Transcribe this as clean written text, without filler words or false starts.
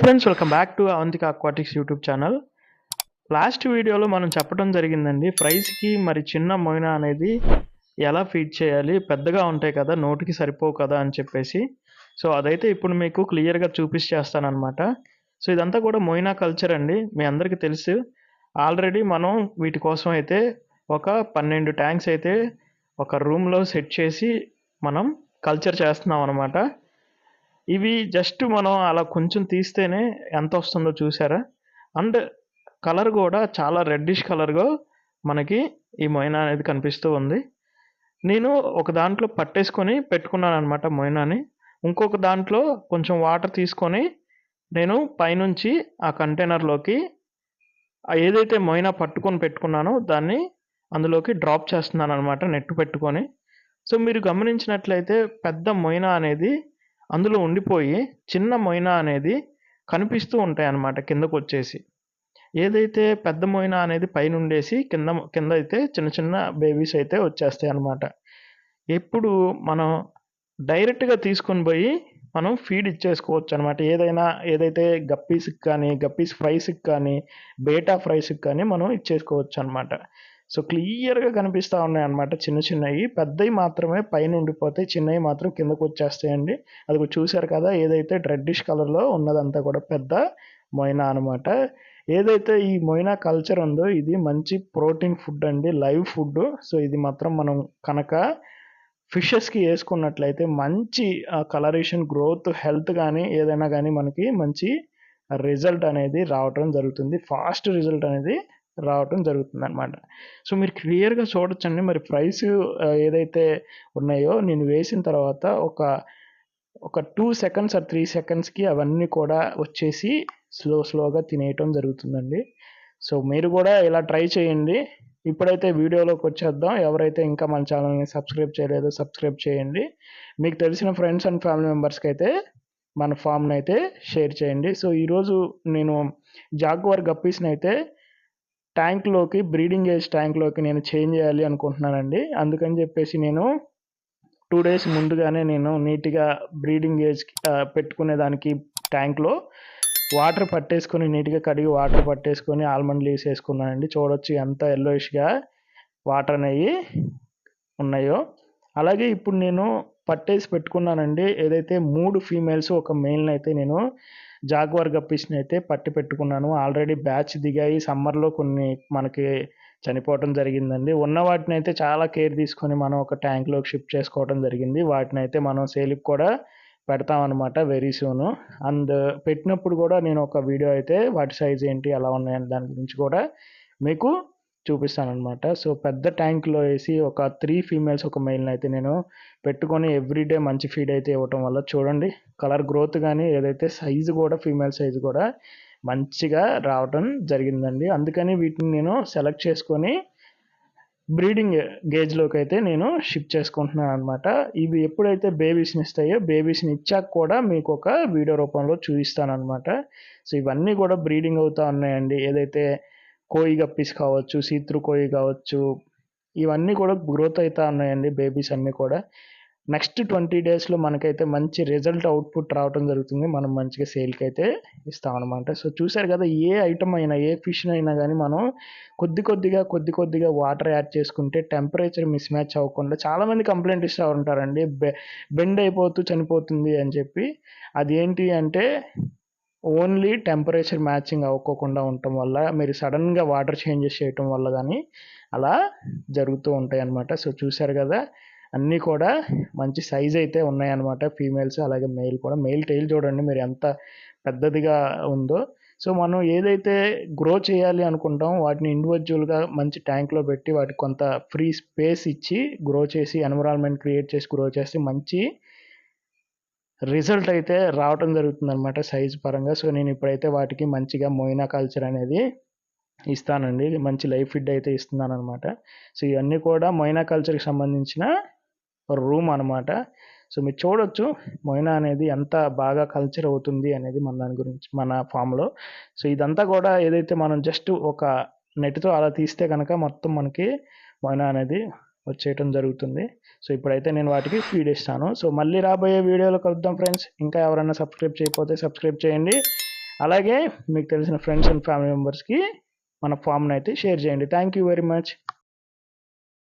Friends, welcome back to Avantika aquatics YouTube channel. Last వీడియోలో మనం చెప్పడం జరిగిందండి, ఫ్రైస్కి మరి చిన్న మొయినా అనేది ఎలా ఫీడ్ చేయాలి, పెద్దగా ఉంటాయి కదా, నోటికి సరిపోవు కదా అని చెప్పేసి. సో అదైతే ఇప్పుడు మీకు క్లియర్గా చూపించేస్తానమాట. సో ఇదంతా కూడా మొయినా కల్చర్ అండి, మీ అందరికీ తెలుసు. ఆల్రెడీ మనం వీటి కోసం అయితే ఒక 12 ట్యాంక్స్ అయితే ఒక రూమ్లో సెట్ చేసి మనం కల్చర్ చేస్తున్నాం అనమాట. ఇవి జస్ట్ మనం అలా కొంచెం తీస్తేనే ఎంత వస్తుందో చూసారా. అండ్ కలర్ కూడా చాలా రెడ్డిష్ కలర్గా మనకి ఈ మొయినా అనేది కనిపిస్తూ ఉంది. నేను ఒక దాంట్లో పట్టేసుకొని పెట్టుకున్నాను అనమాట మొయినాని. ఇంకొక దాంట్లో కొంచెం వాటర్ తీసుకొని నేను పైనుంచి ఆ కంటైనర్లోకి ఏదైతే మొయినా పట్టుకొని పెట్టుకున్నానో దాన్ని అందులోకి డ్రాప్ చేస్తున్నాను అనమాట, నెట్ పెట్టుకొని. సో మీరు గమనించినట్లయితే పెద్ద మొయినా అనేది అందులో ఉండిపోయి చిన్న మొయినా అనేది కనిపిస్తూ ఉంటాయి అన్నమాట కిందకు వచ్చేసి. ఏదైతే పెద్ద మొయినా అనేది పైన ఉండేసి కింద అయితే చిన్న చిన్న బేబీస్ అయితే వచ్చేస్తాయి అన్నమాట. ఎప్పుడు మనం డైరెక్ట్గా తీసుకొని పోయి మనం ఫీడ్ ఇచ్చేసుకోవచ్చు అనమాట. ఏదైతే గప్పీస్కి కానీ, గప్పీస్ ఫ్రైస్కి కానీ, బేటా ఫ్రైస్కి కానీ మనం ఇచ్చేసుకోవచ్చు అనమాట. సో క్లియర్గా కనిపిస్తూ ఉన్నాయి అన్నమాట. చిన్న చిన్నవి, పెద్దవి మాత్రమే పైన ఉండిపోతాయి, చిన్నవి మాత్రం కిందకు వచ్చేస్తాయండి. అది చూసారు కదా, ఏదైతే రెడ్డిష్ కలర్లో ఉన్నదంతా కూడా పెద్ద మొయినా అనమాట. ఏదైతే ఈ మొయినా కల్చర్ ఉందో ఇది మంచి ప్రోటీన్ ఫుడ్ అండి, లైవ్ ఫుడ్. సో ఇది మాత్రం మనం కనుక ఫిషెస్కి వేసుకున్నట్లయితే మంచి కలరేషన్, గ్రోత్, హెల్త్ కానీ ఏదైనా కానీ మనకి మంచి రిజల్ట్ అనేది రావటం జరుగుతుంది. ఫాస్ట్ రిజల్ట్ అనేది రావటం జరుగుతుంది అనమాట. సో మీరు క్లియర్గా చూడొచ్చండి. మరి ప్రైస్ ఏదైతే ఉన్నాయో నేను వేసిన తర్వాత ఒక 2 సెకండ్స్ ఆర్ 3 సెకండ్స్కి అవన్నీ కూడా వచ్చేసి స్లోగా తినేయటం జరుగుతుందండి. సో మీరు కూడా ఇలా ట్రై చేయండి. ఇప్పుడైతే వీడియోలోకి వచ్చేద్దాం. ఎవరైతే ఇంకా మన ఛానల్ని సబ్స్క్రైబ్ చేయలేదో సబ్స్క్రైబ్ చేయండి. మీకు తెలిసిన ఫ్రెండ్స్ అండ్ ఫ్యామిలీ మెంబర్స్కి అయితే మన ఫామ్ని అయితే షేర్ చేయండి. సో ఈరోజు నేను జాగ్వార్ గప్పీస్ని అయితే ట్యాంక్లోకి, బ్రీడింగ్ ఏజ్ ట్యాంక్లోకి నేను చేంజ్ చేయాలి అనుకుంటున్నానండి. అందుకని చెప్పేసి నేను 2 డేస్ ముందుగానే నేను నీట్గా బ్రీడింగ్ ఏజ్ పెట్టుకునేదానికి ట్యాంక్లో వాటర్ పట్టేసుకొని, నీట్గా కడిగి వాటర్ పట్టేసుకొని ఆల్మండ్ లీవ్స్ వేసుకున్నానండి. చూడొచ్చు ఎంత ఎల్లోయిష్గా వాటర్ అనేవి ఉన్నాయో. అలాగే ఇప్పుడు నేను పట్టేసి పెట్టుకున్నానండి, ఏదైతే 3 ఫీమేల్స్ ఒక మెయిల్ని అయితే నేను జాగ్వార్ గప్పీస్ని అయితే పట్టి పెట్టుకున్నాను. ఆల్రెడీ బ్యాచ్ దిగాయి. సమ్మర్లో కొన్ని మనకి చనిపోవటం జరిగిందండి. ఉన్న వాటిని అయితే చాలా కేర్ తీసుకొని మనం ఒక ట్యాంక్లోకి షిఫ్ట్ చేసుకోవడం జరిగింది. వాటిని అయితే మనం సేల్కి కూడా పెడతామన్నమాట వెరీ సూన్. అండ్ పెట్టినప్పుడు కూడా నేను ఒక వీడియో అయితే వాటి సైజ్ ఏంటి, ఎలా ఉన్నాయని దాని గురించి కూడా మీకు చూపిస్తానమాట. సో పెద్ద ట్యాంక్లో వేసి ఒక 3 ఫీమేల్స్ ఒక మెయిల్ని అయితే నేను పెట్టుకొని ఎవ్రీడే మంచి ఫీడ్ అయితే ఇవ్వటం వల్ల చూడండి కలర్ గ్రోత్ కానీ ఏదైతే సైజు కూడా ఫీమేల్ సైజు కూడా మంచిగా రావటం జరిగిందండి. అందుకని వీటిని నేను సెలెక్ట్ చేసుకొని బ్రీడింగ్ గేజ్లోకి అయితే నేను షిఫ్ట్ చేసుకుంటున్నాను అనమాట. ఇవి ఎప్పుడైతే బేబీస్ని ఇస్తాయో, బేబీస్ని ఇచ్చాక కూడా మీకు ఒక వీడియో రూపంలో చూపిస్తాను అనమాట. సో ఇవన్నీ కూడా బ్రీడింగ్ అవుతూ ఉన్నాయండి. ఏదైతే కోయి గప్పీస్ కావచ్చు, సీత్రు కోయి కావచ్చు, ఇవన్నీ కూడా గ్రోత్ అవుతూ ఉన్నాయండి బేబీస్ అన్నీ కూడా. నెక్స్ట్ 20 డేస్లో మనకైతే మంచి రిజల్ట్, అవుట్పుట్ రావడం జరుగుతుంది. మనం మంచిగా సేల్కి అయితే ఇస్తామన్నమాట. సో చూసారు కదా, ఏ ఐటమ్ అయినా, ఏ ఫిష్ అయినా కానీ మనం కొద్ది కొద్దిగా వాటర్ యాడ్ చేసుకుంటే టెంపరేచర్ మిస్ మ్యాచ్ అవ్వకుండా, చాలామంది కంప్లైంట్ ఇస్తూ ఉంటారండి బెండ్ అయిపోతూ చనిపోతుంది అని చెప్పి. అది ఏంటి అంటే ఓన్లీ టెంపరేచర్ మ్యాచింగ్ అవ్వకుండా ఉండటం వల్ల, మీరు సడన్గా వాటర్ చేంజెస్ చేయటం వల్ల కానీ అలా జరుగుతూ ఉంటాయి అన్నమాట. సో చూసారు కదా, అన్నీ కూడా మంచి సైజ్ అయితే ఉన్నాయన్నమాట ఫీమేల్స్. అలాగే మెయిల్ కూడా, మెయిల్ టైల్ చూడండి మీరు ఎంత పెద్దదిగా ఉందో. సో మనం ఏదైతే గ్రో చేయాలి అనుకుంటాం వాటిని ఇండివిజువల్గా మంచి ట్యాంక్లో పెట్టి వాటికి కొంత ఫ్రీ స్పేస్ ఇచ్చి గ్రో చేసి, ఎన్విరాన్మెంట్ క్రియేట్ చేసి గ్రో చేస్తే మంచి రిజల్ట్ అయితే రావటం జరుగుతుంది అనమాట సైజ్ పరంగా. సో నేను ఇప్పుడైతే వాటికి మంచిగా మొయినా కల్చర్ అనేది ఇస్తానండి, మంచి లైవ్ ఫీడ్ అయితే ఇస్తున్నాను అనమాట. సో ఇవన్నీ కూడా మొయినా కల్చర్కి సంబంధించిన రూమ్ అనమాట. సో మీరు చూడొచ్చు మొయినా అనేది ఎంత బాగా కల్చర్ అవుతుంది అనేది మన దాని గురించి, మన ఫామ్లో. సో ఇదంతా కూడా ఏదైతే మనం జస్ట్ ఒక నెట్తో అలా తీస్తే కనుక మొత్తం మనకి మొయినా అనేది వచ్చేయటం జరుగుతుంది. సో ఇప్పుడైతే నేను వాటికి ఫీడ్ ఇస్తాను. సో మళ్ళీ రాబోయే వీడియోలో కలుద్దాం ఫ్రెండ్స్. ఇంకా ఎవరైనా సబ్స్క్రైబ్ చేయకపోతే సబ్స్క్రైబ్ చేయండి. అలాగే మీకు తెలిసిన ఫ్రెండ్స్ అండ్ ఫ్యామిలీ మెంబర్స్కి మన ఫామ్ని అయితే షేర్ చేయండి. Thank you very much.